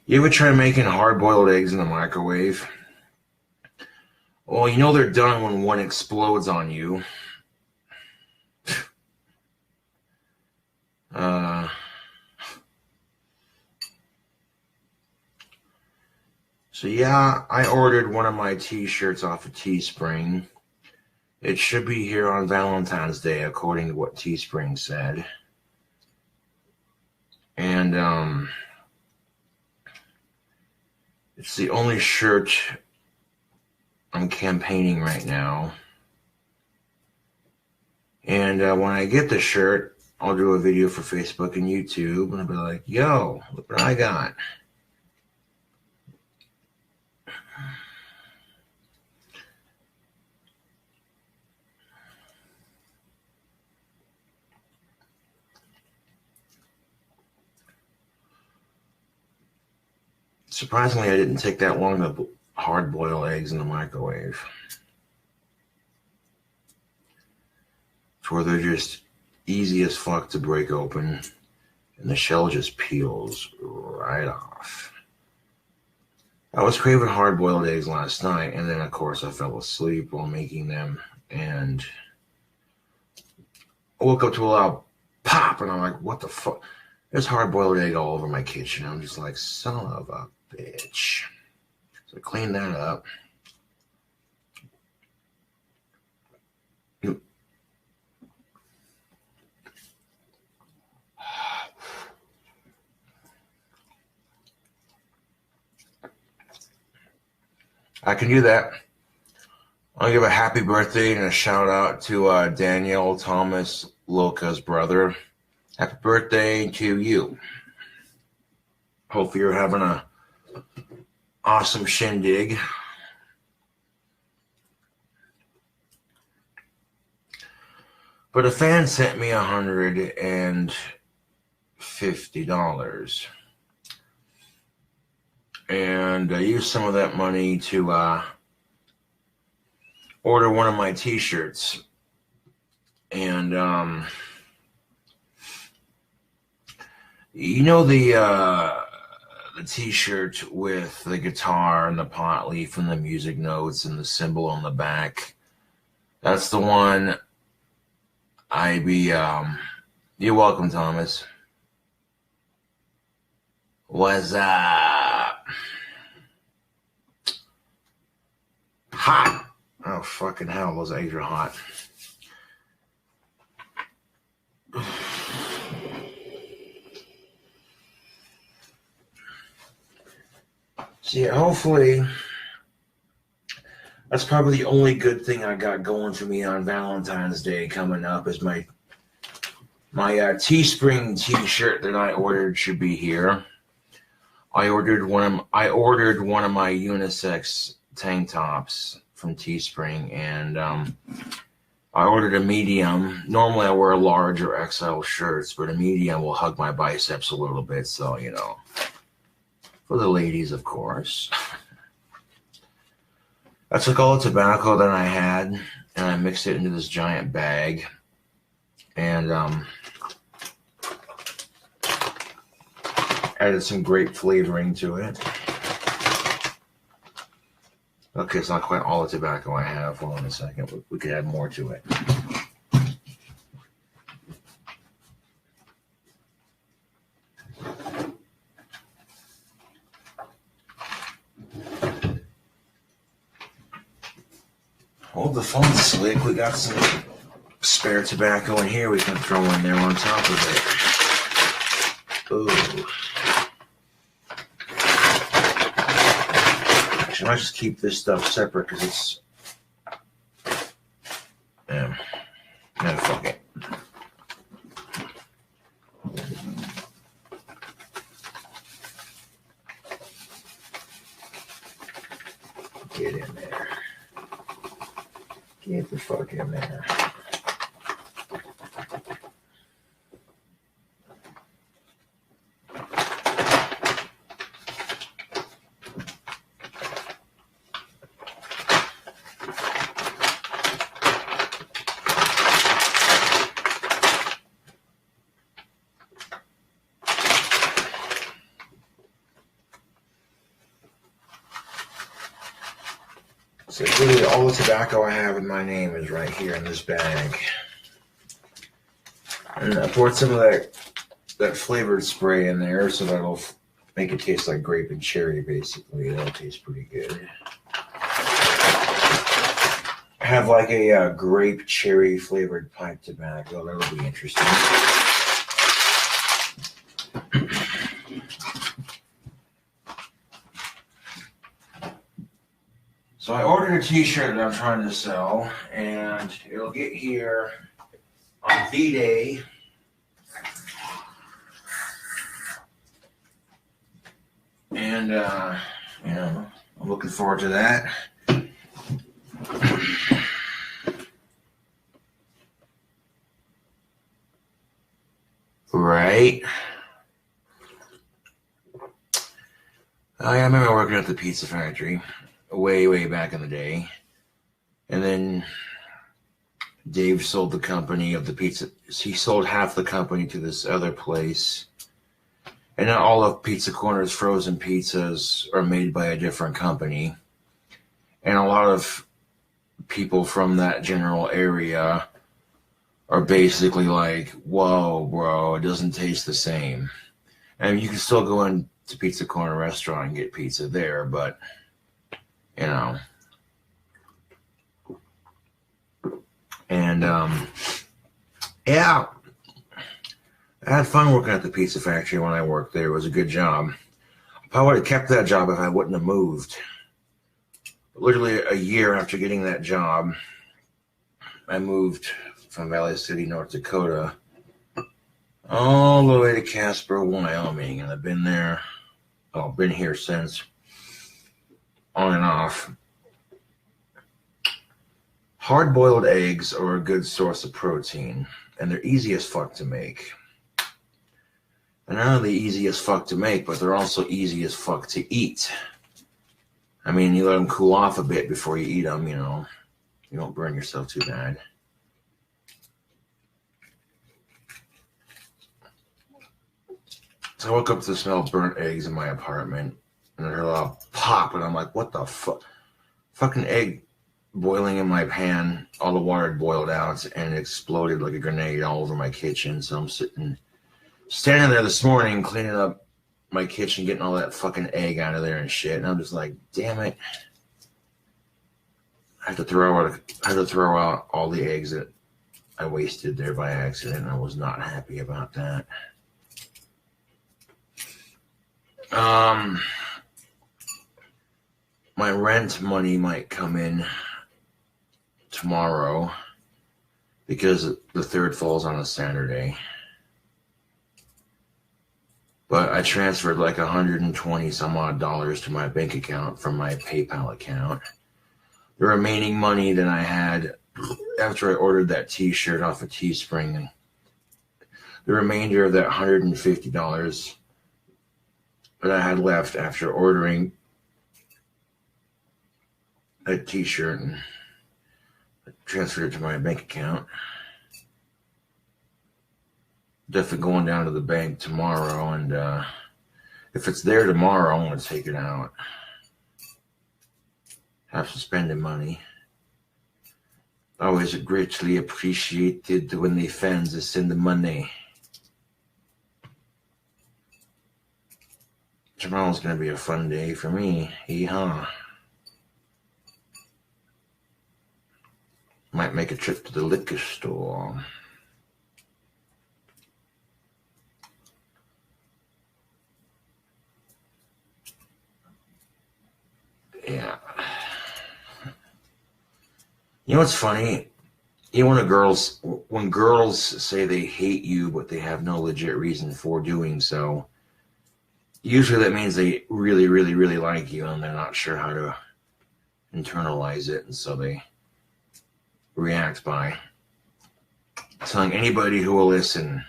You ever try making hard-boiled eggs in the microwave? Well, you know they're done when one explodes on you. So yeah, I ordered one of my t-shirts off of Teespring. It should be here on Valentine's Day, according to what Teespring said. And it's the only shirt I'm campaigning right now. And when I get the shirt, I'll do a video for Facebook and YouTube, and I'll be like, yo, look what I got. Surprisingly, I didn't take that long to hard-boil eggs in the microwave. To where they're just easy as fuck to break open, and the shell just peels right off. I was craving hard-boiled eggs last night, and then, of course, I fell asleep while making them, and I woke up to a loud pop, and I'm like, what the fuck? There's hard-boiled egg all over my kitchen. I'm just like, son of a bitch. So I cleaned that up. I can do that. I'll give a happy birthday and a shout out to Daniel Thomas Loca's brother. Happy birthday to you. Hope you're having a awesome shindig. But a fan sent me $150. And I used some of that money to order one of my t-shirts. And you know the t-shirt with the guitar and the pot leaf and the music notes and the symbol on the back? That's the one you're welcome, Thomas. What's up? Hot. Oh, fucking hell, those eggs are hot. See, hopefully, that's probably the only good thing I got going for me on Valentine's Day coming up is my Teespring t-shirt that I ordered should be here. I ordered one of my unisex tank tops from Teespring, and I ordered a medium. Normally I wear a large or XL shirts, but a medium will hug my biceps a little bit, so, you know, for the ladies, of course. I took all the tobacco that I had, and I mixed it into this giant bag, and added some grape flavoring to it. Okay, it's not quite all the tobacco I have. Hold on a second. We could add more to it. Hold the phone slick. We got some spare tobacco in here we can throw in there on top of it. Ooh. Actually, I might just keep this stuff separate because it's... Yeah, fuck it. Get in there. Get the fuck in there. So literally all the tobacco I have in my name is right here in this bag. And I poured some of that flavored spray in there so that'll make it taste like grape and cherry, basically. That'll taste pretty good. I have like a grape cherry flavored pipe tobacco. That'll be interesting. So I ordered a t-shirt that I'm trying to sell, and it'll get here on V-Day. And, you know, I'm looking forward to that. Right. I remember working at the pizza factory way back in the day. And then Dave sold the company of the pizza. He sold half the company to this other place. And now all of Pizza Corner's frozen pizzas are made by a different company. And a lot of people from that general area are basically like, whoa, bro, it doesn't taste the same. And you can still go into Pizza Corner restaurant and get pizza there, but, you know. And, yeah. I had fun working at the pizza factory when I worked there. It was a good job. I probably would have kept that job if I wouldn't have moved. Literally a year after getting that job, I moved from Valley City, North Dakota, all the way to Casper, Wyoming. And I've been there, been here since, on and off. Hard-boiled eggs are a good source of protein, and they're easy as fuck to make. They're not only easy as fuck to make, but they're also easy as fuck to eat. I mean, you let them cool off a bit before you eat them, you know. You don't burn yourself too bad. So I woke up to the smell of burnt eggs in my apartment, and I heard a loud pop, and I'm like, what the fuck? Fucking egg boiling in my pan. All the water had boiled out, and it exploded like a grenade all over my kitchen. So I'm standing there this morning, cleaning up my kitchen, getting all that fucking egg out of there and shit. And I'm just like, damn it. I had to throw out all the eggs that I wasted there by accident. I was not happy about that. My rent money might come in tomorrow because the third falls on a Saturday. But I transferred like 120 some odd dollars to my bank account from my PayPal account. The remaining money that I had after I ordered that t-shirt off of Teespring, the remainder of that $150 that I had left after ordering a t-shirt and transferred it to my bank account. Definitely going down to the bank tomorrow, and if it's there tomorrow, I'm going to take it out. Have some spending money. Always greatly appreciated when the fans send the money. Tomorrow's going to be a fun day for me. Hee-haw. Might make a trip to the liquor store. Yeah. You know what's funny? You know, when girls say they hate you, but they have no legit reason for doing so, usually that means they really, really, really like you, and they're not sure how to internalize it, and so they react by telling anybody who will listen,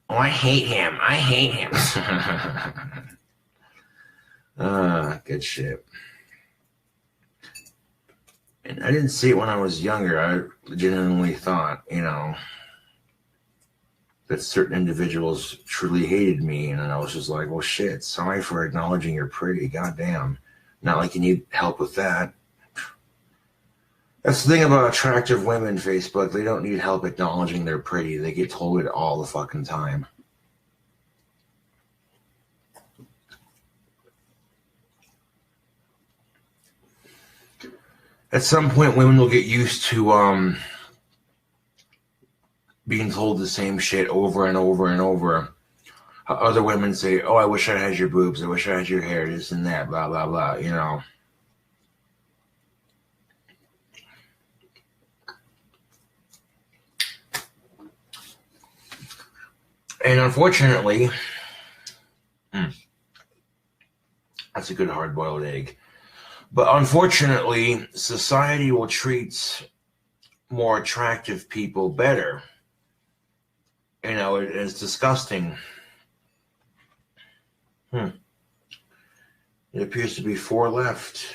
"Oh, I hate him. I hate him." Good shit. And I didn't see it when I was younger. I legitimately thought, you know, that certain individuals truly hated me. And I was just like, well, shit, sorry for acknowledging you're pretty. Goddamn. Not like you need help with that. That's the thing about attractive women, Facebook. They don't need help acknowledging they're pretty. They get told it all the fucking time. At some point, women will get used to being told the same shit over and over and over. Other women say, "Oh, I wish I had your boobs. I wish I had your hair. This and that. Blah blah blah." You know. And unfortunately, that's a good hard-boiled egg. But unfortunately, society will treat more attractive people better. You know, it is disgusting. It appears to be 4 left.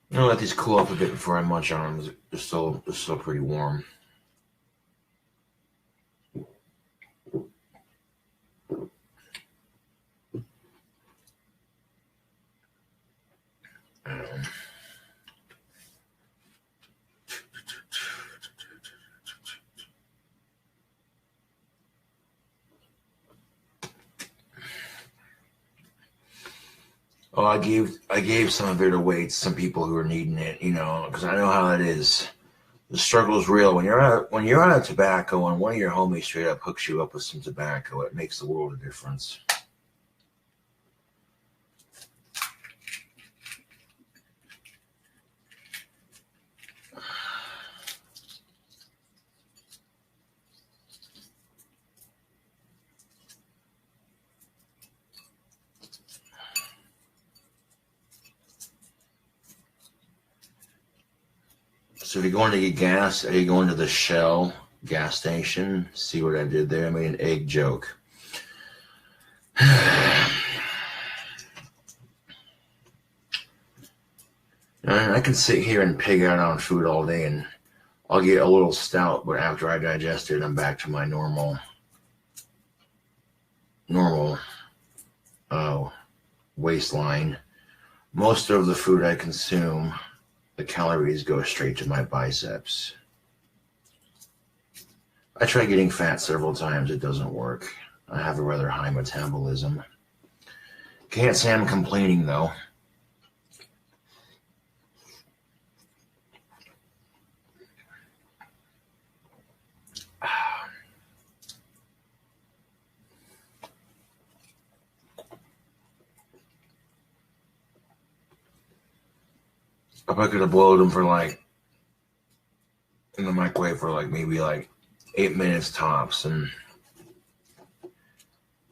I'm gonna let these cool up a bit before I munch on them. They're still pretty warm. Oh, I gave some of it away to some people who are needing it, you know, because I know how it is. The struggle is real. When you're out of tobacco and one of your homies straight up hooks you up with some tobacco, it makes the world a difference. So if you're going to get gas, are you going to the Shell gas station? See what I did there? I made an egg joke. I can sit here and pig out on food all day and I'll get a little stout, but after I digest it, I'm back to my normal waistline. Most of the food I consume, the calories go straight to my biceps. I tried getting fat several times. It doesn't work. I have a rather high metabolism. Can't say I'm complaining, though. If I could have blown them for in the microwave for maybe 8 minutes tops, and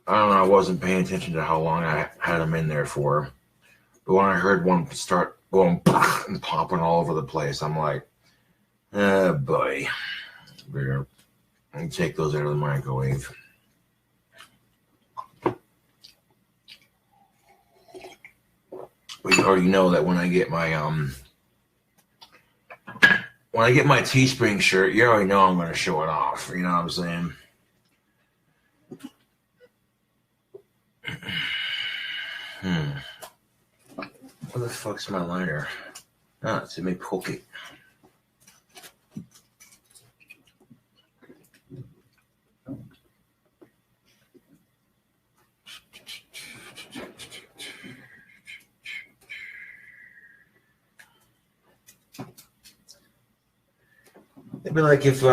I don't know, I wasn't paying attention to how long I had them in there for, but when I heard one start going and popping all over the place, I'm like, oh boy, better take those out of the microwave. But you already know that when I get my Teespring shirt, you already know I'm going to show it off. You know what I'm saying? Where the fuck's my lighter? Ah, it's in my pocket. It'd be like if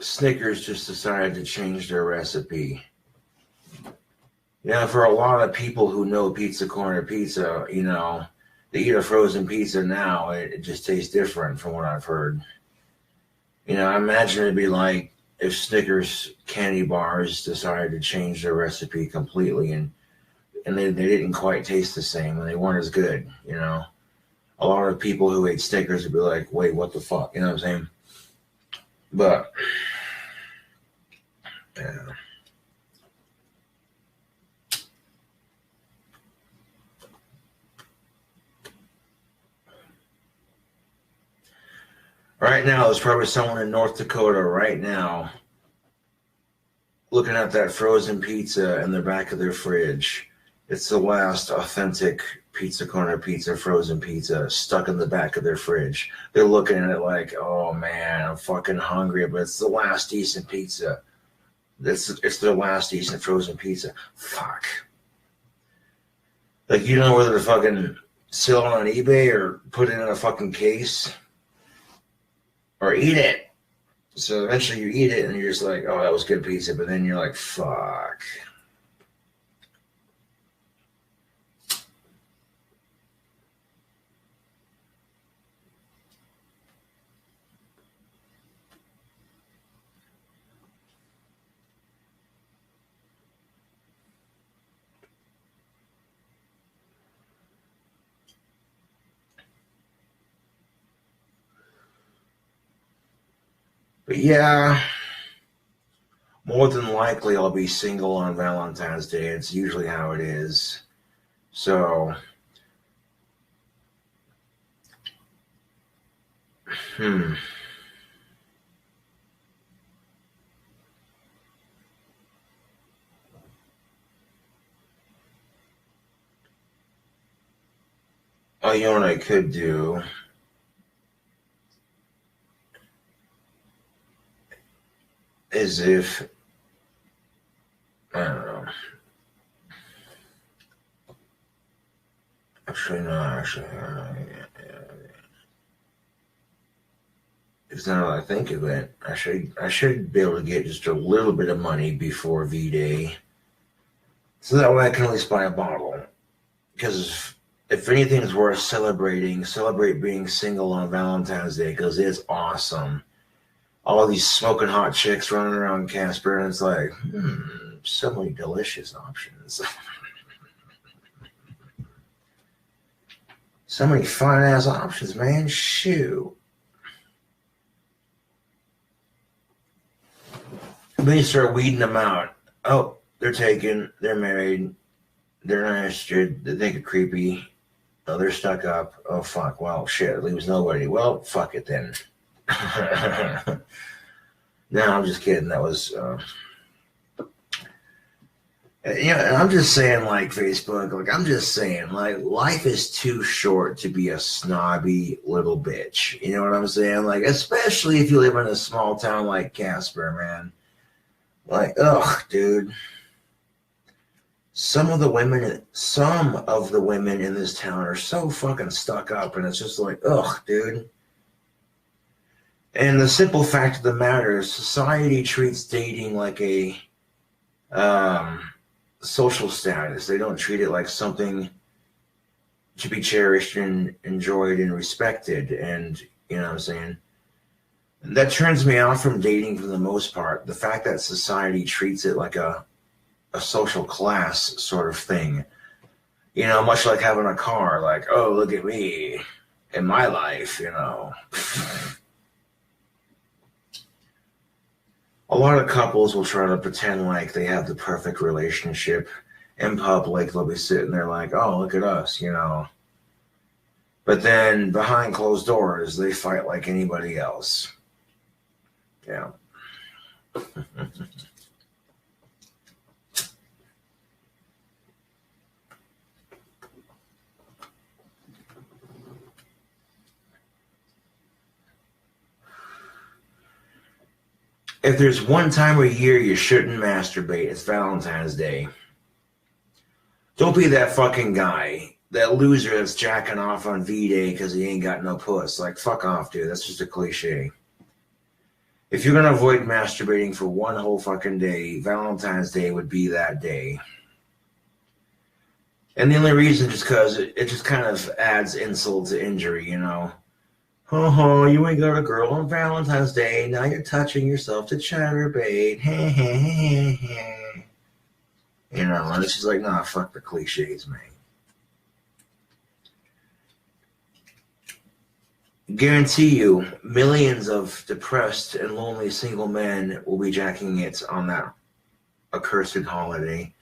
Snickers just decided to change their recipe. For a lot of people who know pizza corner pizza, they eat a frozen pizza now. It just tastes different from what I've heard. I imagine it'd be like if Snickers candy bars decided to change their recipe completely and they didn't quite taste the same and they weren't as good, A lot of people who ate Snickers would be like, wait, what the fuck? You know what I'm saying? But, yeah. Right now, there's probably someone in North Dakota right now looking at that frozen pizza in the back of their fridge It's the last authentic Pizza Corner pizza, frozen pizza, stuck in the back of their fridge. They're looking at it like, oh man, I'm fucking hungry, but it's the last decent pizza. It's their last decent frozen pizza. Fuck. Like, you know whether to fucking sell it on eBay or put it in a fucking case or eat it. So eventually you eat it and you're just like, oh, that was good pizza. But then you're like, fuck. But yeah, more than likely I'll be single on Valentine's Day. It's usually how it is. So, Oh, you know what I could do? Is if, I don't know. Actually, no, it's now that I think of it, I should be able to get just a little bit of money before V-Day. So that way I can at least buy a bottle. Because if anything's worth celebrate being single on Valentine's Day, because it's awesome. All these smoking hot chicks running around Casper, and it's like, so many delicious options. So many fine-ass options, man. Shoot. Then you start weeding them out. Oh, they're taken. They're married. They're not interested. They think it's creepy. Oh, they're stuck up. Oh, fuck. Well, shit. It leaves nobody. Well, fuck it then. No, I'm just kidding. That was... I'm just saying, like, Facebook, like, I'm just saying, like, life is too short to be a snobby little bitch. You know what I'm saying? Like, especially if you live in a small town like Casper, man. Like, ugh, dude. Some of the women in this town are so fucking stuck up, and it's just like, ugh, dude. And the simple fact of the matter is, society treats dating like a social status. They don't treat it like something to be cherished and enjoyed and respected. And, you know what I'm saying? That turns me off from dating for the most part. The fact that society treats it like a social class sort of thing. You know, much like having a car. Like, oh, look at me in my life, you know. A lot of couples will try to pretend like they have the perfect relationship in public. They'll be sitting there like, oh, look at us, you know. But then behind closed doors, they fight like anybody else. Yeah. If there's one time a year you shouldn't masturbate, it's Valentine's Day. Don't be that fucking guy, that loser that's jacking off on V-Day because he ain't got no puss. Like, fuck off, dude. That's just a cliche. If you're going to avoid masturbating for one whole fucking day, Valentine's Day would be that day. And the only reason is because it just kind of adds insult to injury, you know. Oh, you ain't got a girl on Valentine's Day. Now you're touching yourself to chatterbait. You know, and it's just like, nah, fuck the cliches, man. Guarantee you, millions of depressed and lonely single men will be jacking it on that accursed holiday.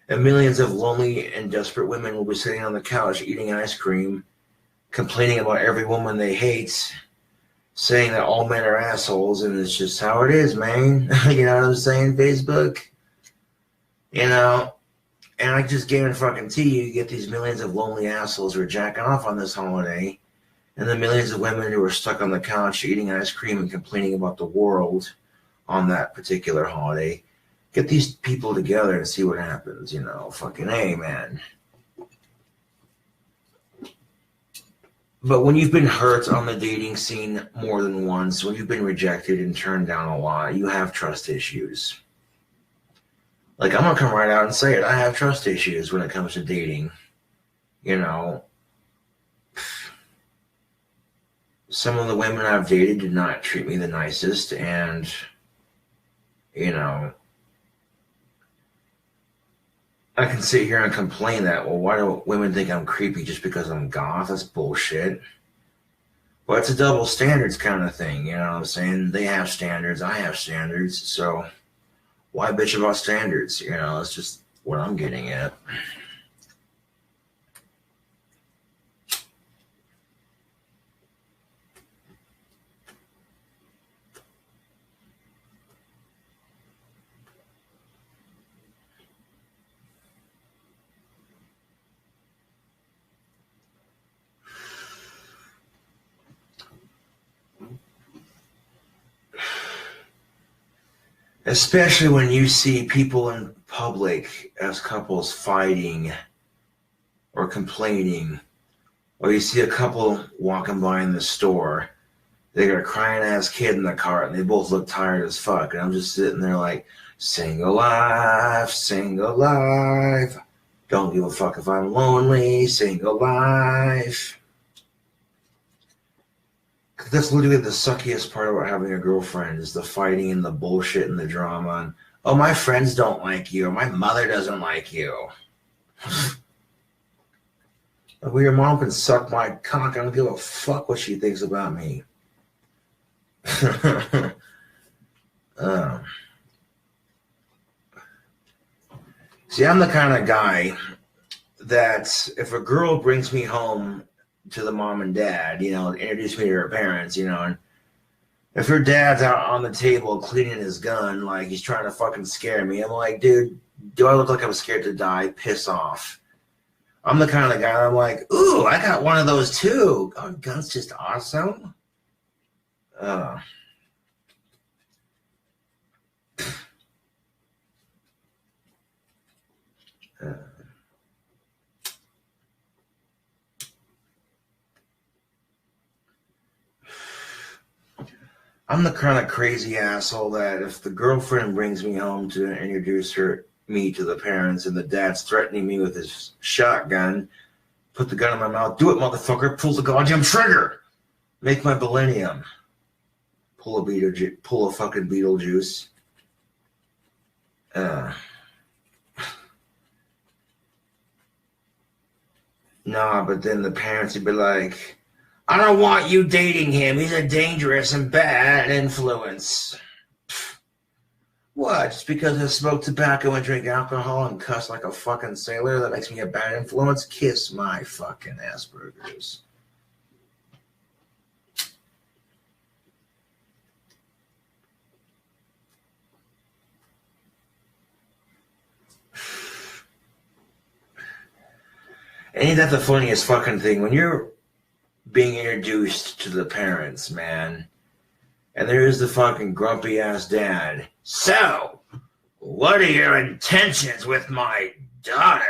And millions of lonely and desperate women will be sitting on the couch eating ice cream, complaining about every woman they hate, saying that all men are assholes, and it's just how it is, man. You know what I'm saying, Facebook? You know, And I just guarantee you get these millions of lonely assholes who are jacking off on this holiday, and the millions of women who are stuck on the couch eating ice cream and complaining about the world on that particular holiday. Get these people together and see what happens, you know. Fucking A, man. But when you've been hurt on the dating scene more than once, when you've been rejected and turned down a lot, you have trust issues. Like, I'm going to come right out and say it. I have trust issues when it comes to dating. You know, some of the women I've dated did not treat me the nicest, and, you know, I can sit here and complain that, well, why do women think I'm creepy just because I'm goth? That's bullshit. Well, it's a double standards kind of thing, you know what I'm saying? They have standards, I have standards, so why bitch about standards? You know, it's just what I'm getting at. Especially when you see people in public as couples fighting or complaining, or you see a couple walking by in the store, they got a crying ass kid in the cart and they both look tired as fuck, and I'm just sitting there like, single life, don't give a fuck if I'm lonely, single life. That's literally the suckiest part about having a girlfriend, is the fighting and the bullshit and the drama. And, oh, my friends don't like you, or my mother doesn't like you. Well, your mom can suck my cock. I don't give a fuck what she thinks about me. See, I'm the kind of guy that if a girl brings me home to the mom and dad, you know, introduce me to her parents, you know, and if her dad's out on the table cleaning his gun like he's trying to fucking scare me, I'm like, dude, do I look like I'm scared to die? Piss off. I'm the kind of guy that I'm like, ooh, I got one of those too. Oh, gun's just awesome. I'm the kind of crazy asshole that if the girlfriend brings me home to introduce me to the parents and the dad's threatening me with his shotgun, put the gun in my mouth, do it, motherfucker, pull the goddamn trigger, make my millennium, pull a fucking Beetlejuice. Nah, but then the parents would be like, I don't want you dating him. He's a dangerous and bad influence. What? Just because I smoke tobacco and drink alcohol and cuss like a fucking sailor, that makes me a bad influence? Kiss my fucking Asperger's. Ain't that the funniest fucking thing? When you're being introduced to the parents, man, and there's the fucking grumpy ass dad. So, what are your intentions with my daughter?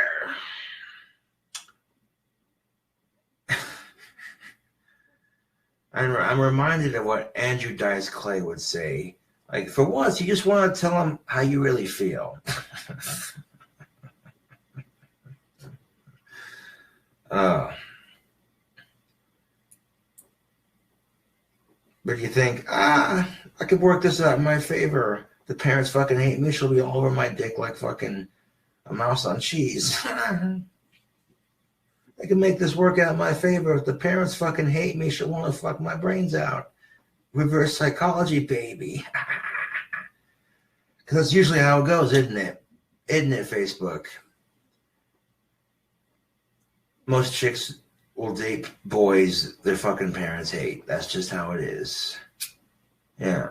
I'm reminded of what Andrew Dice Clay would say. Like, for once, you just want to tell him how you really feel. But you think, I could work this out in my favor. The parents fucking hate me. She'll be all over my dick like fucking a mouse on cheese. I can make this work out in my favor. If the parents fucking hate me, she'll want to fuck my brains out. Reverse psychology, baby. Because that's usually how it goes, isn't it? Isn't it, Facebook? Most chicks will date boys their fucking parents hate. That's just how it is. Yeah.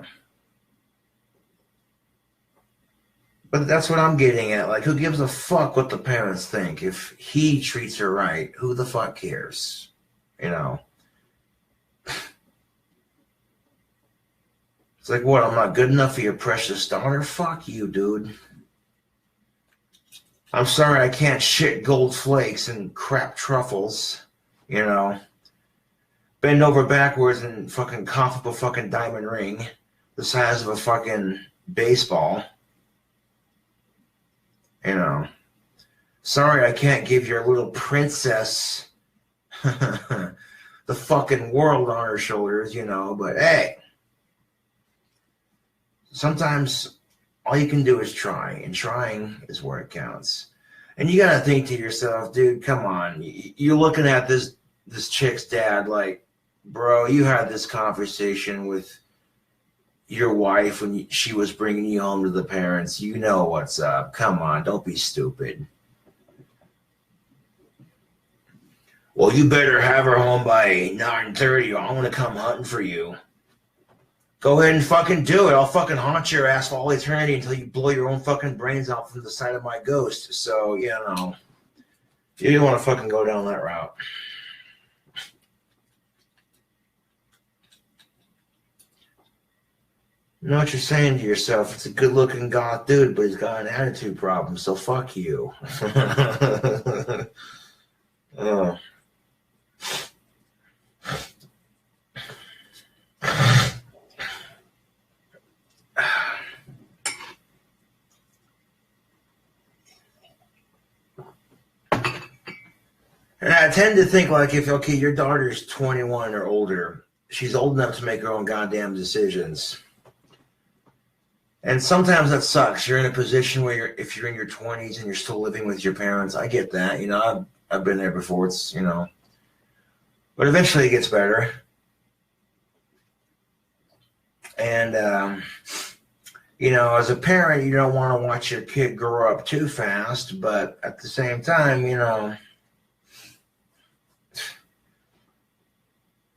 But that's what I'm getting at. Like, who gives a fuck what the parents think? If he treats her right, who the fuck cares? You know? It's like, what, I'm not good enough for your precious daughter? Fuck you, dude. I'm sorry I can't shit gold flakes and crap truffles, you know? Bend over backwards and fucking cough up a fucking diamond ring the size of a fucking baseball. You know? Sorry I can't give your little princess the fucking world on her shoulders, you know? But hey, sometimes all you can do is try, and trying is where it counts. And you gotta think to yourself, dude, come on. You're looking at this chick's dad like, bro, you had this conversation with your wife when she was bringing you home to the parents. You know what's up. Come on, don't be stupid. Well, you better have her home by 9:30 or I'm gonna come hunting for you. Go ahead and fucking do it. I'll fucking haunt your ass for all eternity until you blow your own fucking brains out from the side of my ghost. So, you know, you don't want to fucking go down that route. You know what you're saying to yourself? It's a good-looking goth dude, but he's got an attitude problem, so fuck you. Oh. And I tend to think like if, okay, your daughter's 21 or older, she's old enough to make her own goddamn decisions. And sometimes that sucks. You're in a position where if you're in your 20s and you're still living with your parents, I get that. You know, I've been there before. It's, you know, but eventually it gets better. And, you know, as a parent, you don't want to watch your kid grow up too fast, but at the same time, you know,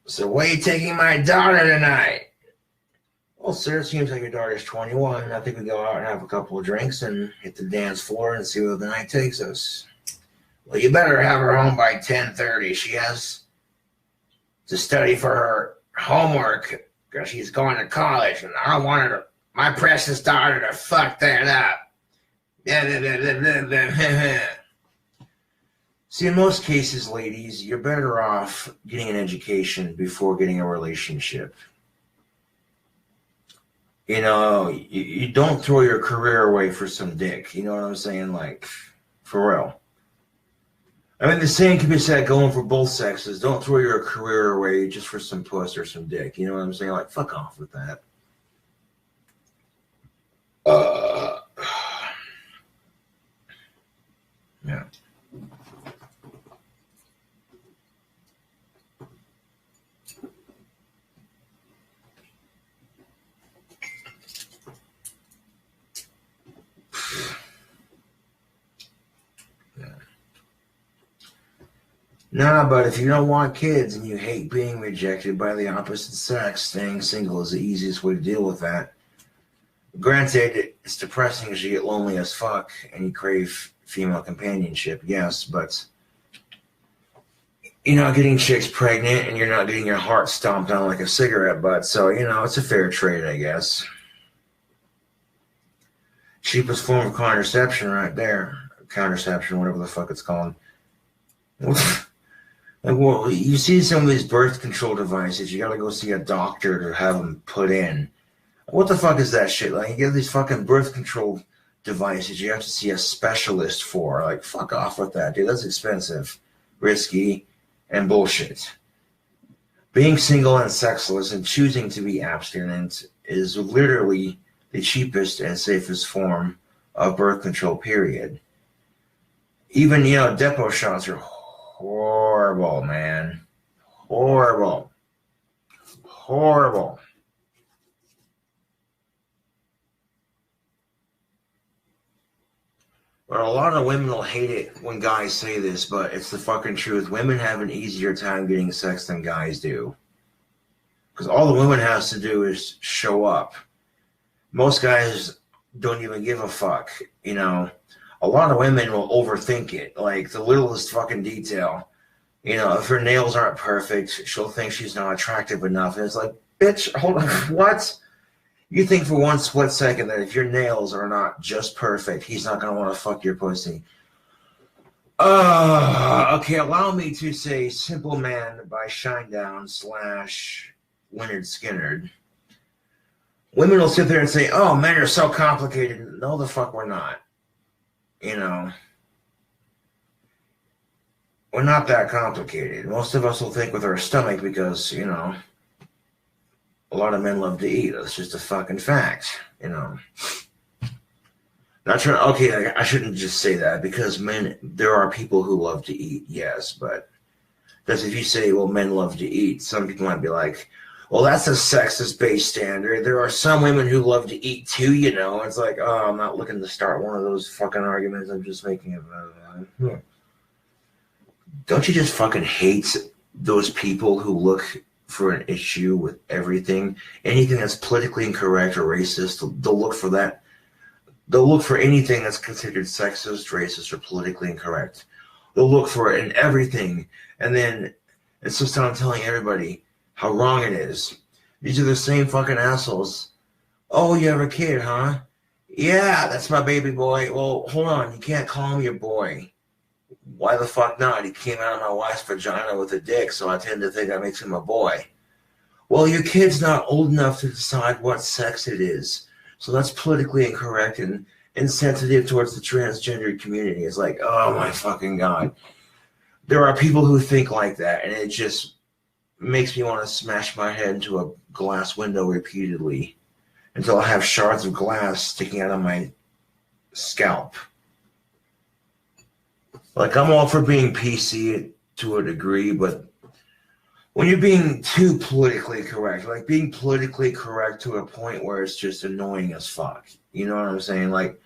so where are you taking my daughter tonight? Well, sir, it seems like your daughter's 21. I think we go out and have a couple of drinks and hit the dance floor and see where the night takes us. Well, you better have her home by 10:30. She has to study for her homework because she's going to college, and I don't want her, my precious daughter, to fuck that up. See, in most cases, ladies, you're better off getting an education before getting a relationship. You know, you don't throw your career away for some dick. You know what I'm saying? Like, for real. I mean, the same can be said going for both sexes. Don't throw your career away just for some puss or some dick. You know what I'm saying? Like, fuck off with that. Yeah. Nah, but if you don't want kids and you hate being rejected by the opposite sex, staying single is the easiest way to deal with that. Granted, it's depressing because you get lonely as fuck and you crave female companionship, yes, but you're not getting chicks pregnant and you're not getting your heart stomped on like a cigarette butt, so, you know, it's a fair trade, I guess. Cheapest form of contraception right there. Contraception, whatever the fuck it's called. Like, well, you see some of these birth control devices, you gotta go see a doctor to have them put in. What the fuck is that shit? Like, you get these fucking birth control devices you have to see a specialist for. Like, fuck off with that, dude. That's expensive, risky, and bullshit. Being single and sexless and choosing to be abstinent is literally the cheapest and safest form of birth control, period. Even, you know, depot shots are horrible, man. Horrible. Horrible. But a lot of women will hate it when guys say this, but it's the fucking truth. Women have an easier time getting sex than guys do. Because all the woman has to do is show up. Most guys don't even give a fuck. You know, a lot of women will overthink it, like the littlest fucking detail. You know, if her nails aren't perfect, she'll think she's not attractive enough. And it's like, bitch, hold on, what? You think for one split second that if your nails are not just perfect, he's not going to want to fuck your pussy. Okay, allow me to say Simple Man by Shinedown / Leonard Skinner. Women will sit there and say, oh, men are so complicated. No, the fuck we're not. You know, we're not that complicated. Most of us will think with our stomach because, you know, a lot of men love to eat. That's just a fucking fact, you know. Not trying. Okay, I shouldn't just say that because men. There are people who love to eat, yes, but because if you say, "Well, men love to eat," some people might be like, "Well, that's a sexist-based standard." There are some women who love to eat too, you know. It's like, oh, I'm not looking to start one of those fucking arguments. I'm just making it. Don't you just fucking hate those people who look for an issue with everything, anything that's politically incorrect or racist? They'll look for that. They'll look for anything that's considered sexist, racist, or politically incorrect. They'll look for it in everything, and then insist on telling everybody how wrong it is. These are the same fucking assholes. Oh, you have a kid, huh? Yeah, that's my baby boy. Well, hold on. You can't call him your boy. Why the fuck not? He came out of my wife's vagina with a dick, so I tend to think that makes him a boy. Well, your kid's not old enough to decide what sex it is. So that's politically incorrect and insensitive towards the transgender community. It's like, oh my fucking God. There are people who think like that, and it just makes me want to smash my head into a glass window repeatedly until I have shards of glass sticking out of my scalp. Like, I'm all for being PC to a degree, but when you're being too politically correct, like being politically correct to a point where it's just annoying as fuck. You know what I'm saying? Like,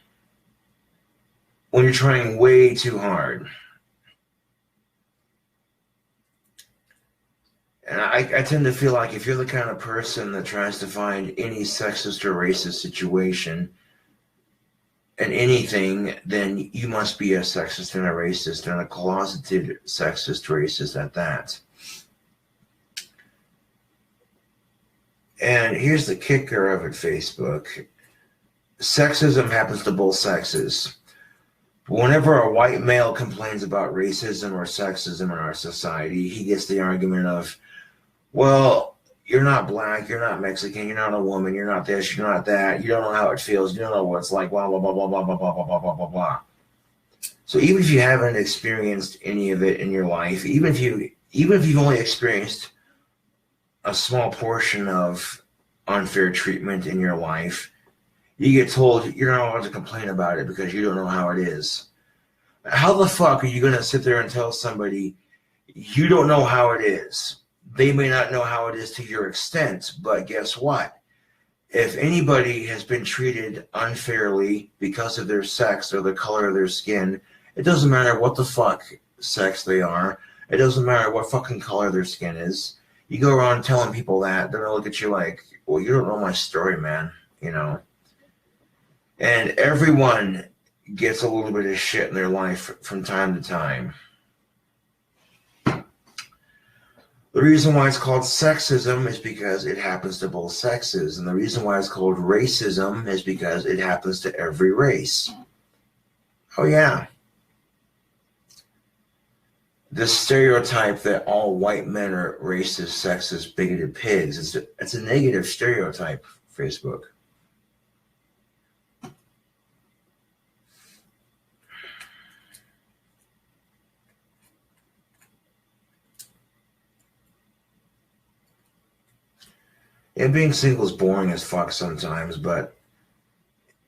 when you're trying way too hard. And I tend to feel like if you're the kind of person that tries to find any sexist or racist situation in anything, then you must be a sexist and a racist and a closeted sexist racist at that. And here's the kicker of it, Facebook. Sexism happens to both sexes. But whenever a white male complains about racism or sexism in our society, he gets the argument of, well, you're not black, you're not Mexican, you're not a woman, you're not this, you're not that, you don't know how it feels, you don't know what it's like, blah, blah, blah, blah, blah, blah, blah, blah, blah, blah, blah. So even if you haven't experienced any of it in your life, even if you've only experienced a small portion of unfair treatment in your life, you get told you're not allowed to complain about it because you don't know how it is. How the fuck are you going to sit there and tell somebody you don't know how it is? They may not know how it is to your extent, but guess what? If anybody has been treated unfairly because of their sex or the color of their skin, it doesn't matter what the fuck sex they are. It doesn't matter what fucking color their skin is. You go around telling people that, they're going to look at you like, well, you don't know my story, man, you know. And everyone gets a little bit of shit in their life from time to time. The reason why it's called sexism is because it happens to both sexes. And the reason why it's called racism is because it happens to every race. Oh, yeah. This stereotype that all white men are racist, sexist, bigoted pigs, it's a negative stereotype, Facebook. Yeah, being single is boring as fuck sometimes, but,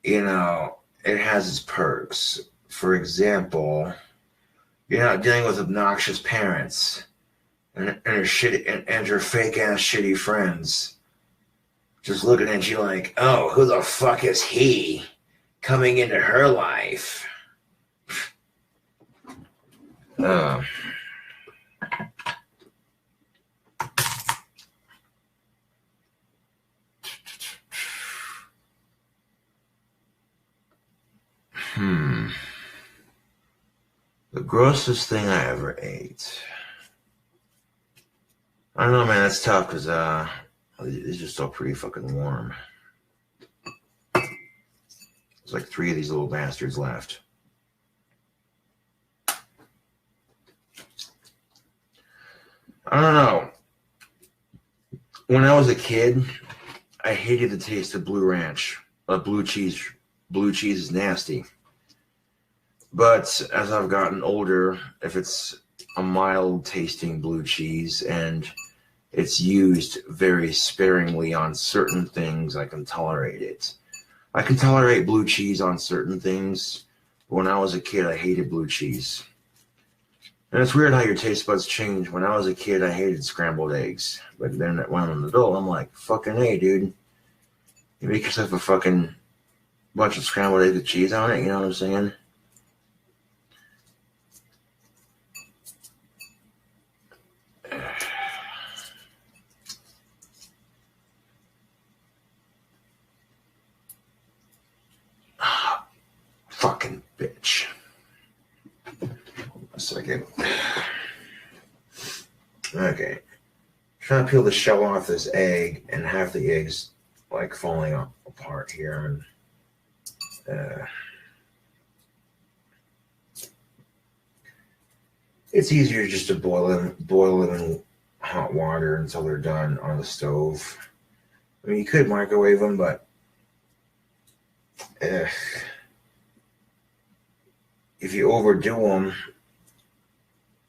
you know, it has its perks. For example, you're not dealing with obnoxious parents and your fake-ass shitty friends just looking at you like, oh, who the fuck is he coming into her life? The grossest thing I ever ate. I don't know, man. That's tough because it's just all pretty fucking warm. There's like 3 of these little bastards left. I don't know. When I was a kid, I hated the taste of Blue Ranch. Blue cheese. Blue cheese is nasty. But as I've gotten older, if it's a mild tasting blue cheese and it's used very sparingly on certain things, I can tolerate it. I can tolerate blue cheese on certain things. But when I was a kid, I hated blue cheese. And it's weird how your taste buds change. When I was a kid, I hated scrambled eggs. But then when I'm an adult, I'm like, fucking hey, dude. You make yourself a fucking bunch of scrambled eggs with cheese on it, you know what I'm saying? Fucking bitch. Hold on a second. Okay. Trying to peel the shell off this egg, and half the egg's like falling apart here. And it's easier just to boil them in hot water until they're done on the stove. I mean, you could microwave them, but if you overdo them,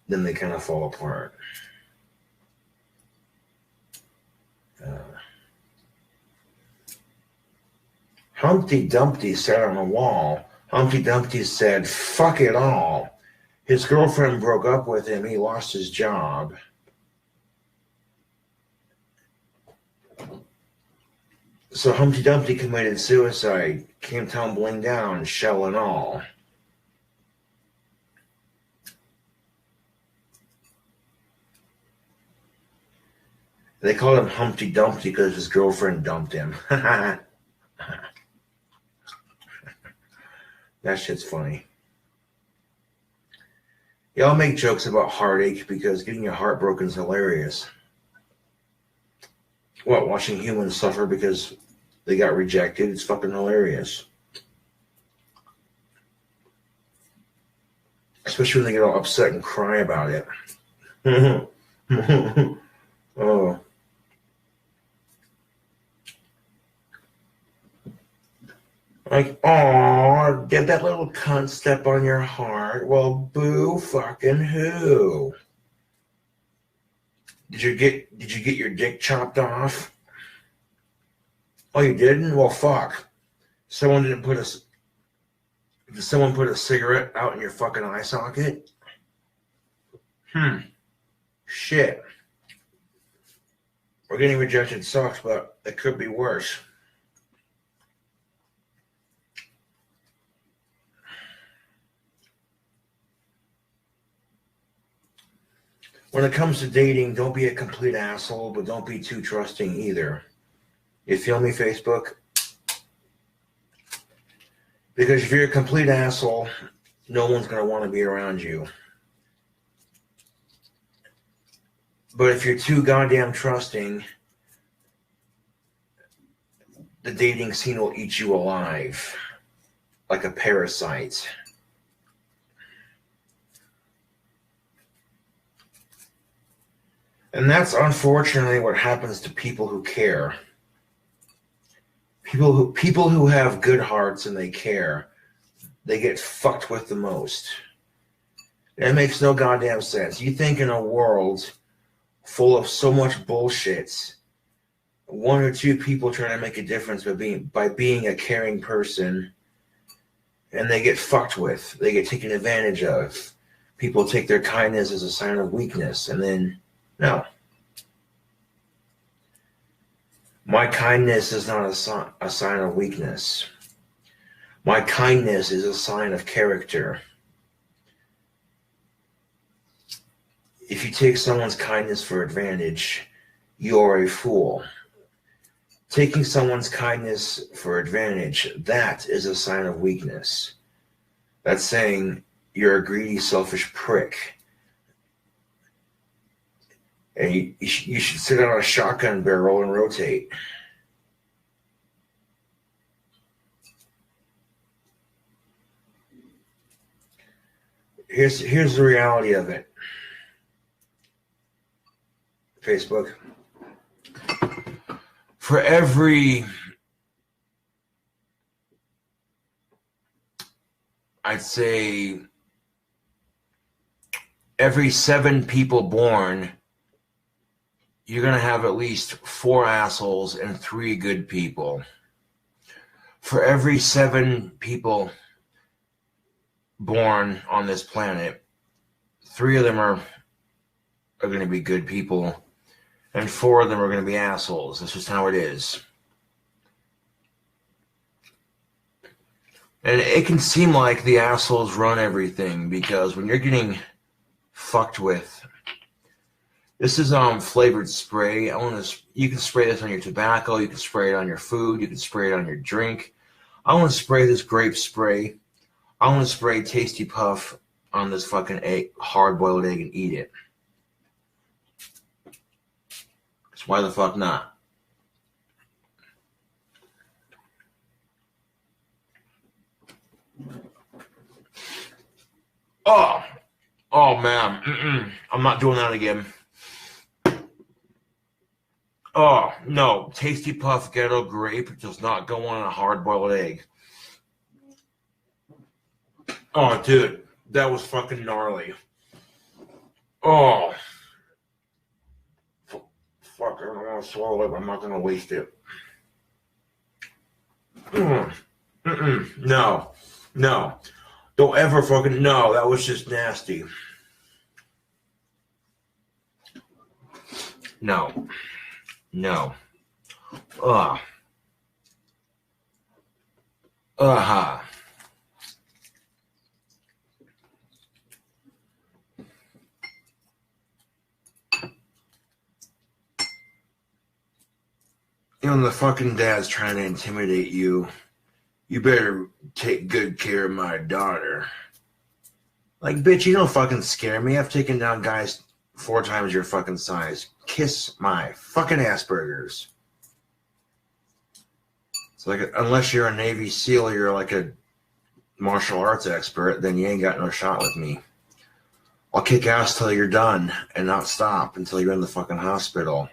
then they kind of fall apart. Humpty Dumpty sat on a wall. Humpty Dumpty said, fuck it all. His girlfriend broke up with him. He lost his job. So Humpty Dumpty committed suicide, came tumbling down, shell and all. They called him Humpty Dumpty because his girlfriend dumped him. That shit's funny. Y'all make jokes about heartache because getting your heart broken is hilarious. What, watching humans suffer because they got rejected? It's fucking hilarious. Especially when they get all upset and cry about it. Oh. Like, aw, did that little cunt step on your heart? Well, boo fucking who? Did you get your dick chopped off? Oh, you didn't? Well, fuck. Did someone put a cigarette out in your fucking eye socket? Shit. We're getting rejected sucks, but it could be worse. When it comes to dating, don't be a complete asshole, but don't be too trusting either. You feel me, Facebook? Because if you're a complete asshole, no one's going to want to be around you. But if you're too goddamn trusting, the dating scene will eat you alive, like a parasite. And that's unfortunately what happens to people who care. People who have good hearts and they care, they get fucked with the most. That makes no goddamn sense. You think in a world full of so much bullshit, 1 or 2 people trying to make a difference by being a caring person, and they get fucked with. They get taken advantage of. People take their kindness as a sign of weakness, and then, no. My kindness is not a sign of weakness. My kindness is a sign of character. If you take someone's kindness for advantage, you are a fool. Taking someone's kindness for advantage, that is a sign of weakness. That's saying you're a greedy, selfish prick. And you should sit on a shotgun barrel and rotate. Here's the reality of it. Facebook. For every, I'd say, every 7 people born, you're going to have at least 4 assholes and 3 good people. For every 7 people born on this planet, 3 of them are going to be good people, and 4 of them are going to be assholes. That's just how it is. And it can seem like the assholes run everything, because when you're getting fucked with, this is flavored spray. You can spray this on your tobacco, you can spray it on your food, you can spray it on your drink. I want to spray this grape spray. I want to spray Tasty Puff on this fucking egg, hard-boiled egg, and eat it. Because why the fuck not? Oh man, I'm not doing that again. Oh no, Tasty Puff Ghetto Grape does not go on a hard-boiled egg. Oh dude, that was fucking gnarly. Oh, fuck! I don't want to swallow it, but I'm not gonna waste it. No, don't ever fucking no. That was just nasty. No. You know, the fucking dad's trying to intimidate you. You better take good care of my daughter. Like, bitch, you don't fucking scare me. I've taken down guys 4 times your fucking size. Kiss my fucking Asperger's. It's like, unless you're a Navy SEAL, you're like a martial arts expert, then you ain't got no shot with me. I'll kick ass till you're done and not stop until you're in the fucking hospital.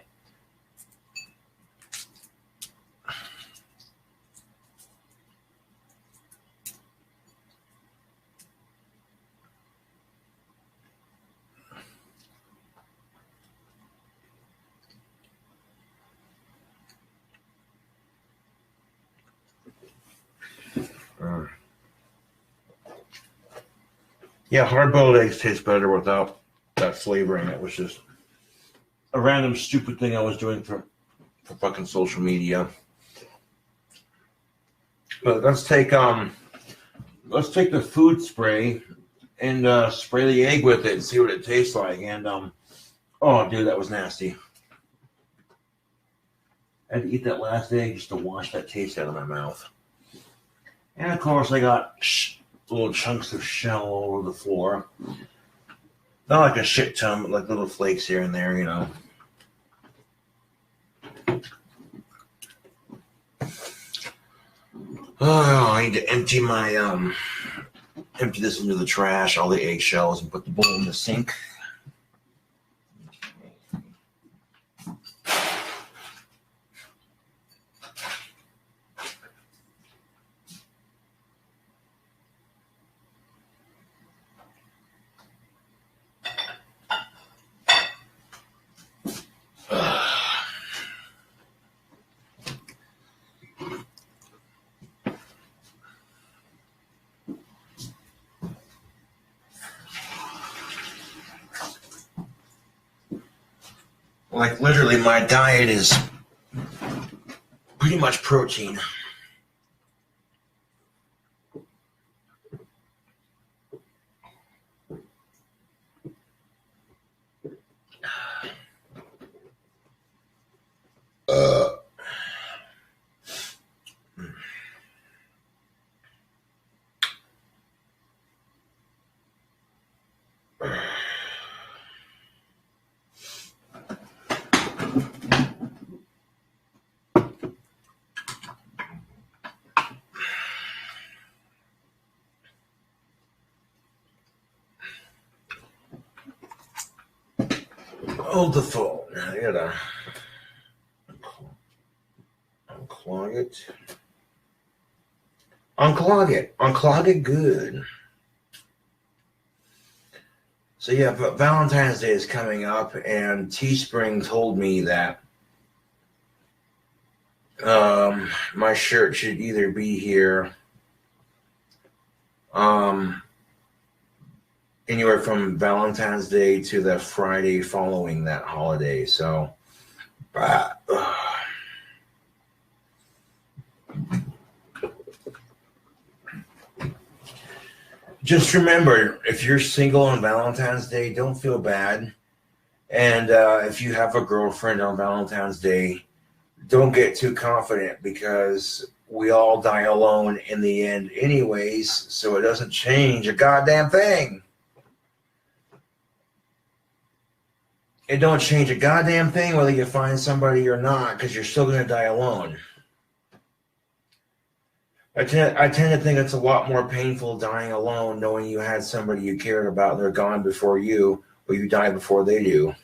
Yeah, hard-boiled eggs taste better without that flavoring. It was just a random stupid thing I was doing for fucking social media. But let's take the food spray and spray the egg with it and see what it tastes like. And oh dude, that was nasty. I had to eat that last egg just to wash that taste out of my mouth. And of course I got little chunks of shell all over the floor. Not like a shit ton, but like little flakes here and there, you know. Oh, I need to empty this into the trash, all the eggshells, and put the bowl in the sink. Like, literally, my diet is pretty much protein. Hold the phone. I gotta unclog it. Unclog it. Unclog it good. So yeah, but Valentine's Day is coming up, and Teespring told me that my shirt should either be here anywhere from Valentine's Day to the Friday following that holiday. So just remember, if you're single on Valentine's Day, don't feel bad. And if you have a girlfriend on Valentine's Day, don't get too confident, because we all die alone in the end anyways, so it doesn't change a goddamn thing. It don't change a goddamn thing whether you find somebody or not, because you're still going to die alone. I tend to think it's a lot more painful dying alone, knowing you had somebody you cared about and they're gone before you, or you die before they do.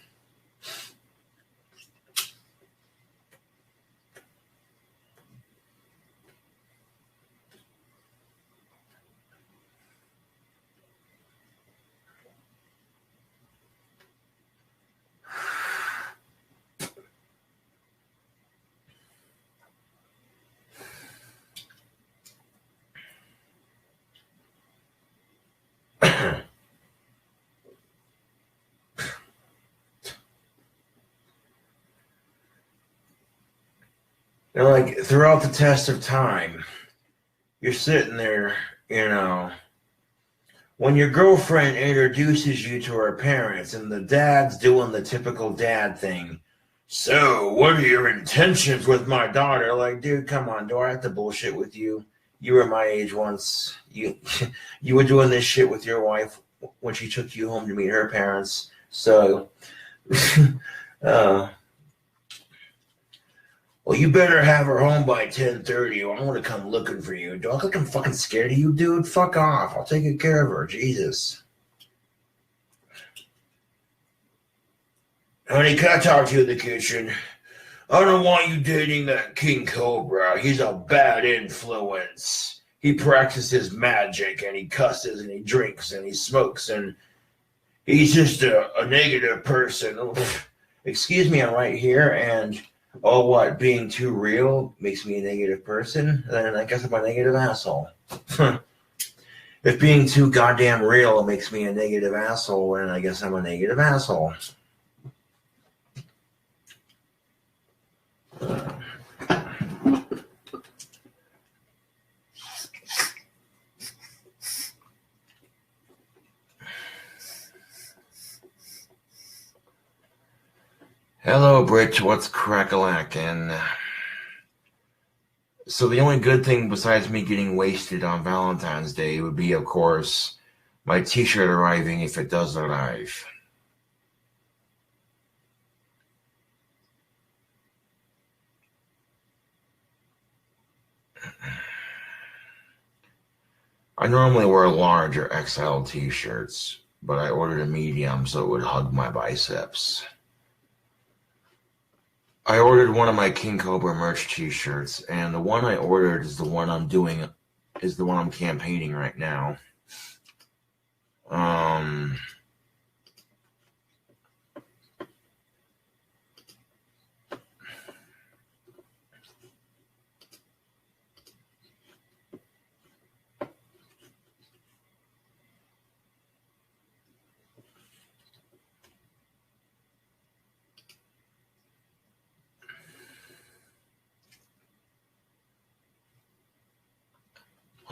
And like throughout the test of time, you're sitting there, you know, when your girlfriend introduces you to her parents and the dad's doing the typical dad thing. So, what are your intentions with my daughter? Like, dude, come on, do I have to bullshit with you? You were my age once. You were doing this shit with your wife when she took you home to meet her parents. So, well, you better have her home by 10:30 or I'm going to come looking for you. Do I look like I'm fucking scared of you, dude? Fuck off. I'll take good care of her. Jesus. Honey, can I talk to you in the kitchen? I don't want you dating that King Cobra. He's a bad influence. He practices magic and he cusses and he drinks and he smokes and he's just a negative person. Excuse me, I'm right here and... oh, what? Being too real makes me a negative person? Then I guess I'm a negative asshole. If being too goddamn real makes me a negative asshole, then I guess I'm a negative asshole. Hello, Brit. What's crack-a-lackin'? So the only good thing besides me getting wasted on Valentine's Day would be, of course, my t-shirt arriving if it does arrive. I normally wear large or XL t-shirts, but I ordered a medium so it would hug my biceps. I ordered one of my King Cobra merch t-shirts, and the one I ordered is the one I'm campaigning right now.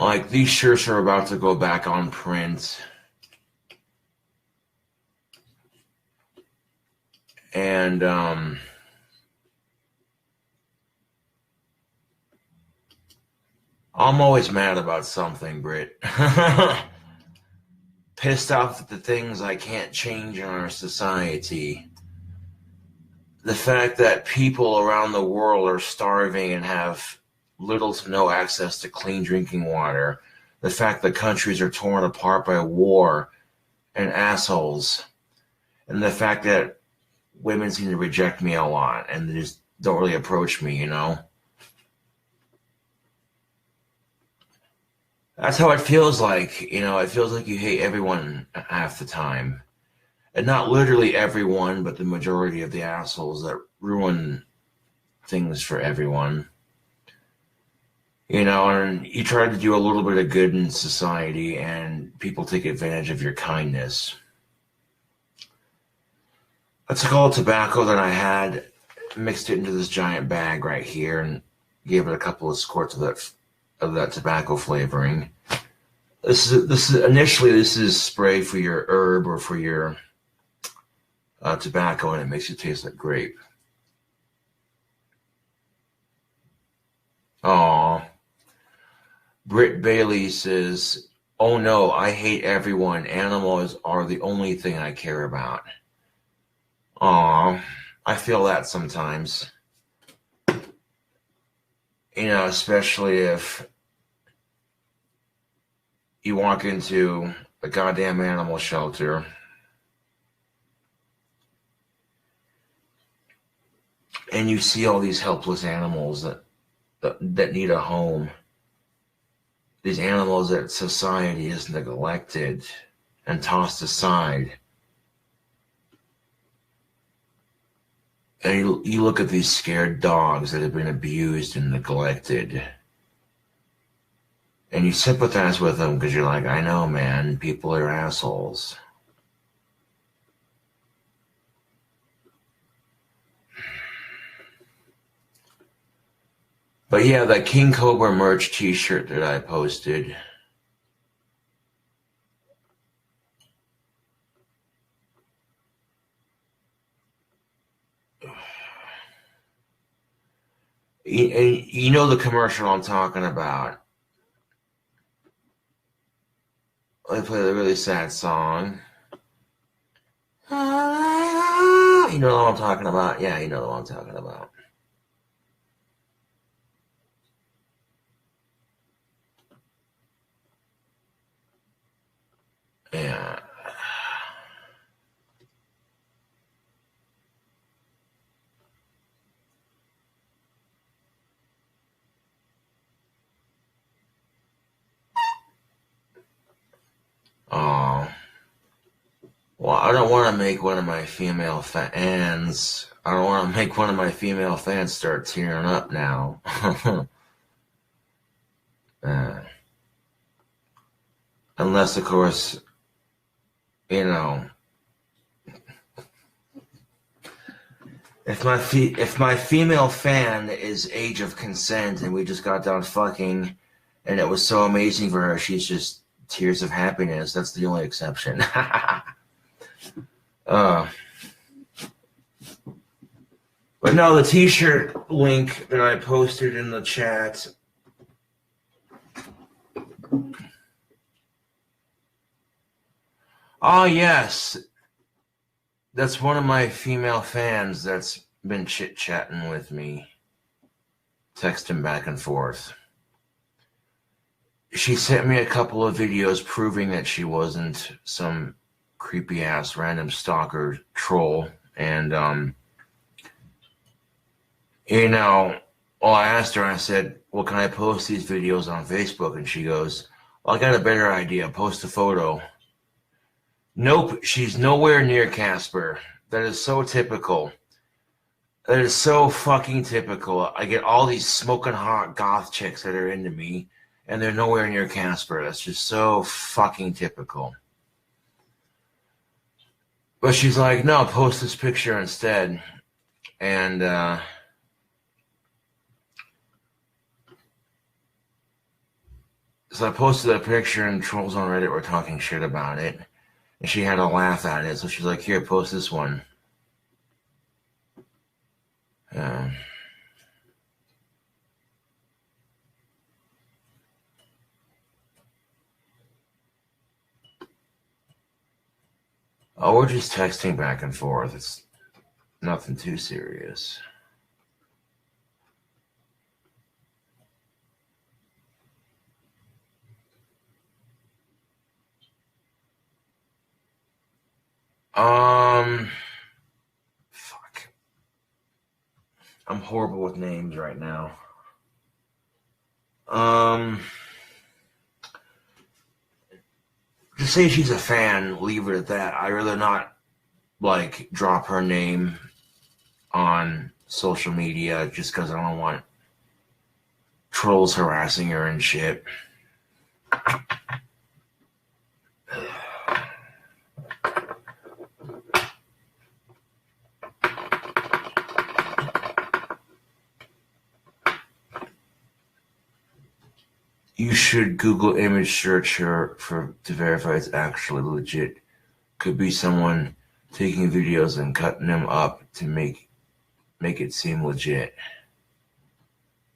Like, these shirts are about to go back on print. And, I'm always mad about something, Britt. Pissed off at the things I can't change in our society. The fact that people around the world are starving and have little to no access to clean drinking water. The fact that countries are torn apart by war and assholes. And the fact that women seem to reject me a lot, and they just don't really approach me, you know? That's how it feels like, you know? It feels like you hate everyone half the time. And not literally everyone, but the majority of the assholes that ruin things for everyone. You know, and you try to do a little bit of good in society, and people take advantage of your kindness. I took all the tobacco that I had, mixed it into this giant bag right here, and gave it a couple of squirts of that tobacco flavoring. This is spray for your herb or for your tobacco, and it makes it taste like grape. Aww. Britt Bailey says, "Oh no, I hate everyone. Animals are the only thing I care about." Aw, I feel that sometimes. You know, especially if you walk into a goddamn animal shelter and you see all these helpless animals that need a home. These animals that society has neglected and tossed aside. And you look at these scared dogs that have been abused and neglected. And you sympathize with them because you're like, I know, man, people are assholes. But yeah, that King Cobra merch t-shirt that I posted. You know the commercial I'm talking about. They play the really sad song. You know what I'm talking about? Yeah, you know what I'm talking about. Yeah. Oh. Well, I don't want to make one of my female fans. I don't want to make one of my female fans start tearing up now. Unless, of course, you know, if my female fan is age of consent and we just got done fucking and it was so amazing for her, she's just tears of happiness. That's the only exception. But no, the t-shirt link that I posted in the chat. Oh, yes. That's one of my female fans that's been chit-chatting with me, texting back and forth. She sent me a couple of videos proving that she wasn't some creepy-ass random stalker troll. And, you know, well, I asked her, I said, well, can I post these videos on Facebook? And she goes, well, I got a better idea. Post a photo. Nope, she's nowhere near Casper. That is so typical. That is so fucking typical. I get all these smoking hot goth chicks that are into me, and they're nowhere near Casper. That's just so fucking typical. But she's like, no, post this picture instead. And, so I posted that picture, and trolls on Reddit were talking shit about it. And she had a laugh at it, so she's like, here, post this one. Oh, we're just texting back and forth. It's nothing too serious. I'm horrible with names right now. Just say she's a fan, leave it at that. I'd rather not, like, drop her name on social media just because I don't want trolls harassing her and shit. You should Google image search her to verify it's actually legit. Could be someone taking videos and cutting them up to make it seem legit.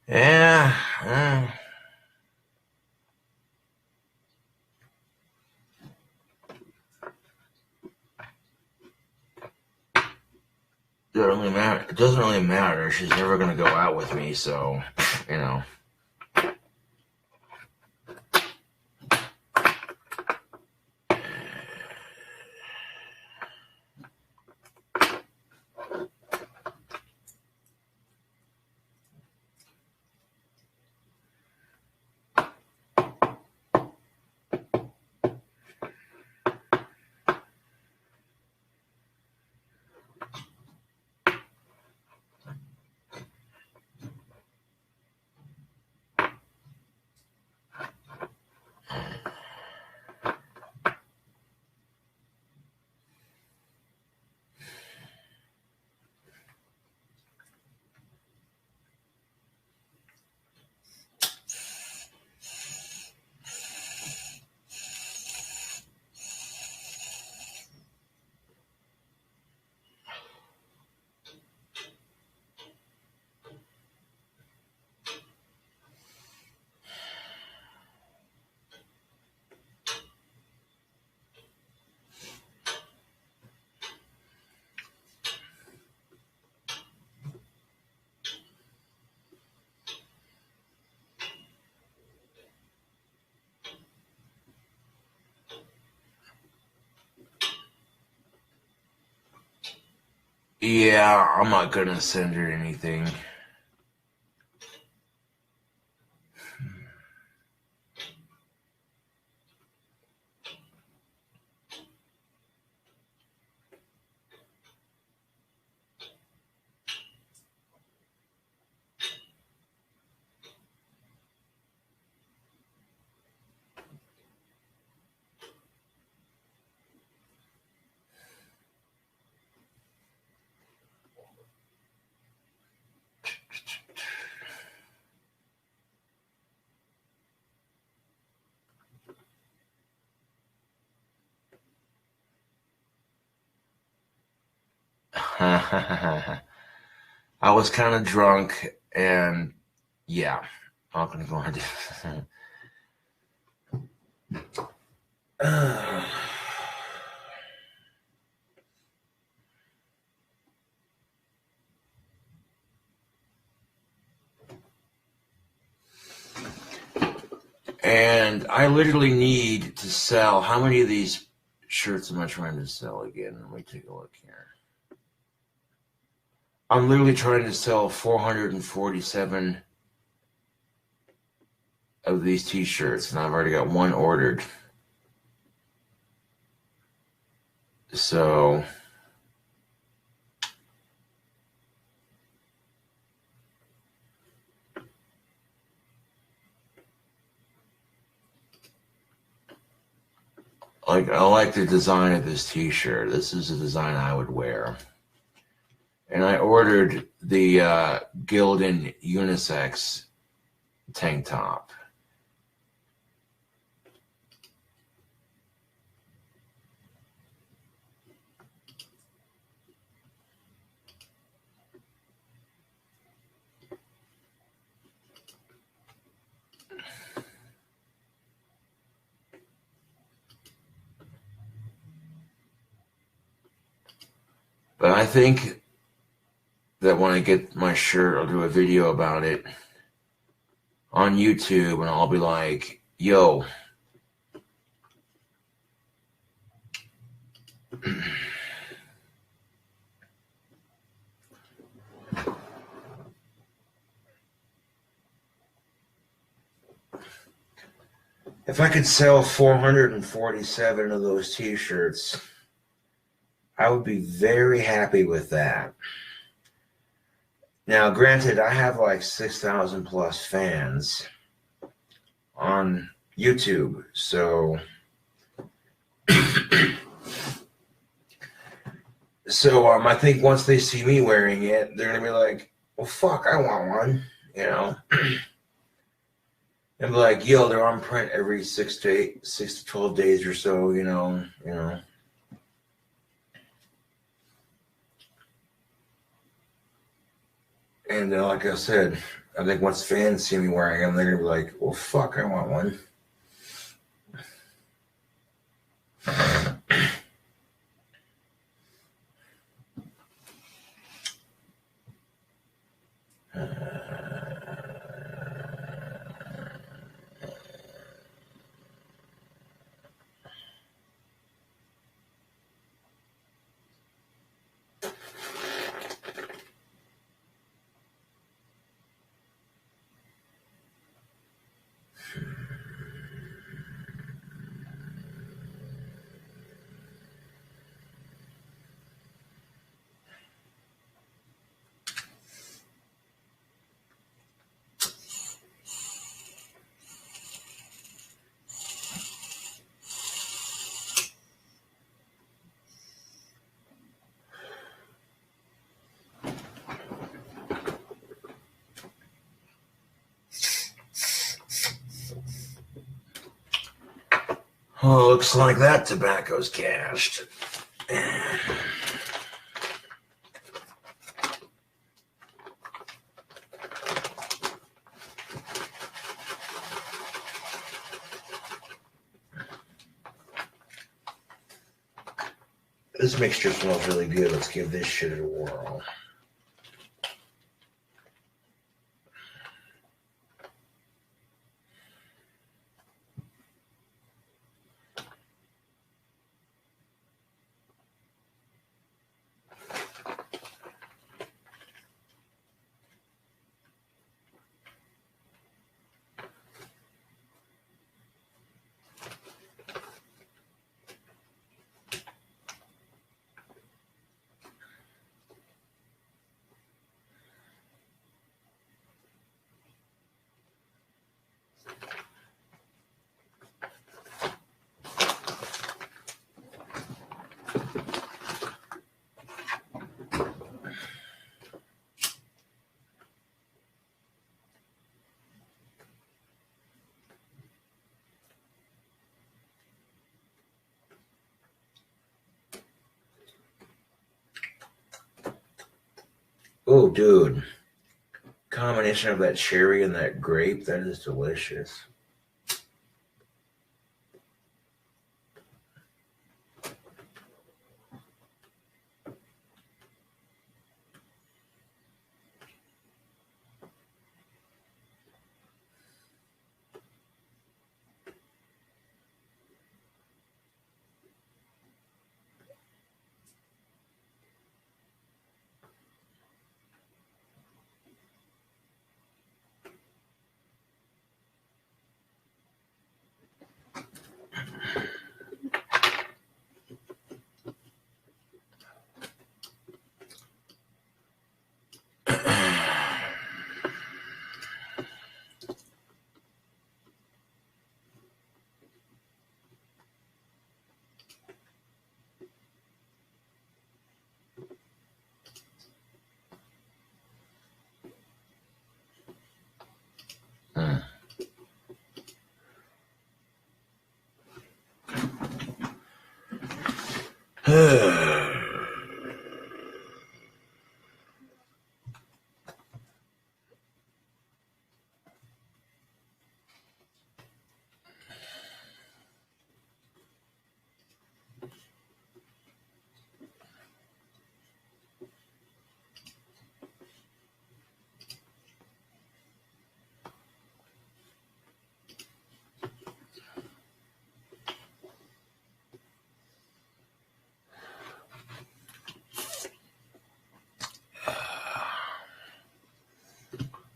Yeah. It doesn't really matter. She's never gonna go out with me, so you know. Yeah, I'm not gonna send her anything. I was kind of drunk, and yeah, I'm not gonna go on. And I literally need to sell. How many of these shirts am I trying to sell again? Let me take a look here. I'm literally trying to sell 447 of these t-shirts, and I've already got one ordered. So like, I like the design of this t-shirt. This is a design I would wear. And I ordered the Gildan unisex tank top. But I think that when I get my shirt, I'll do a video about it on YouTube, and I'll be like, yo, If I could sell 447 of those t-shirts, I would be very happy with that. Now, granted, I have like 6,000 plus fans on YouTube, so I think once they see me wearing it, they're gonna be like, "Well, fuck, I want one," you know. And be like, "Yo, they're on print every 6 to 12 days or so," you know. And like I said, I think once fans see me wearing them, they're gonna be like, "Well, fuck, I want one." Oh, looks like that tobacco's cashed. This mixture smells really good. Let's give this shit a whirl. Oh, dude. Combination of that cherry and that grape, that is delicious.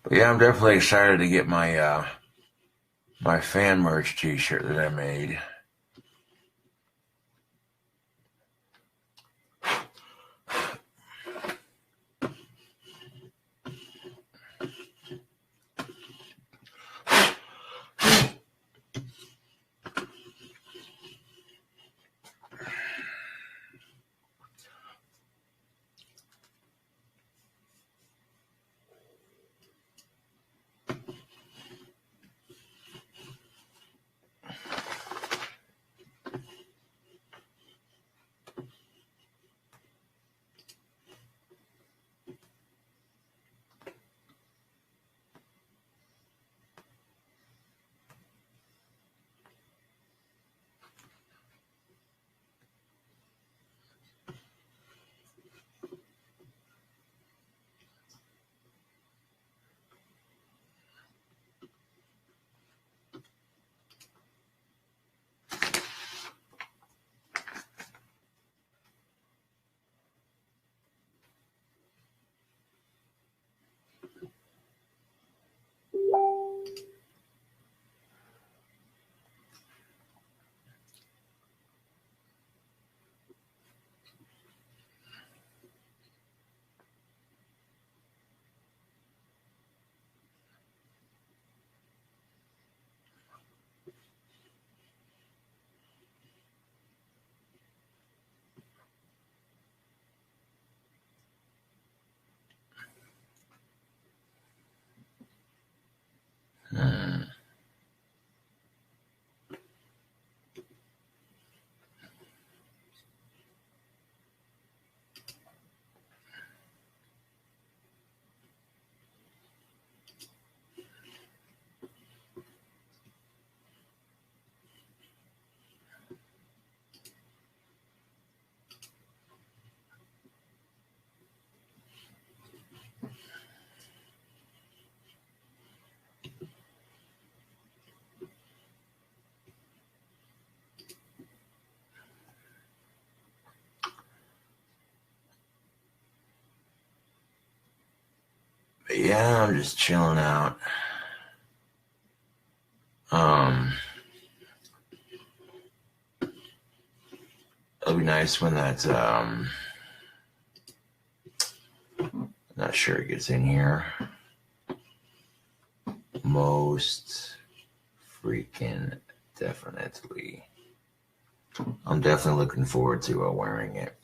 But yeah, I'm definitely excited to get my my fan merch t-shirt that I made. But yeah, I'm just chilling out. It'll be nice when that, not sure it gets in here. Most freaking definitely. I'm definitely looking forward to wearing it.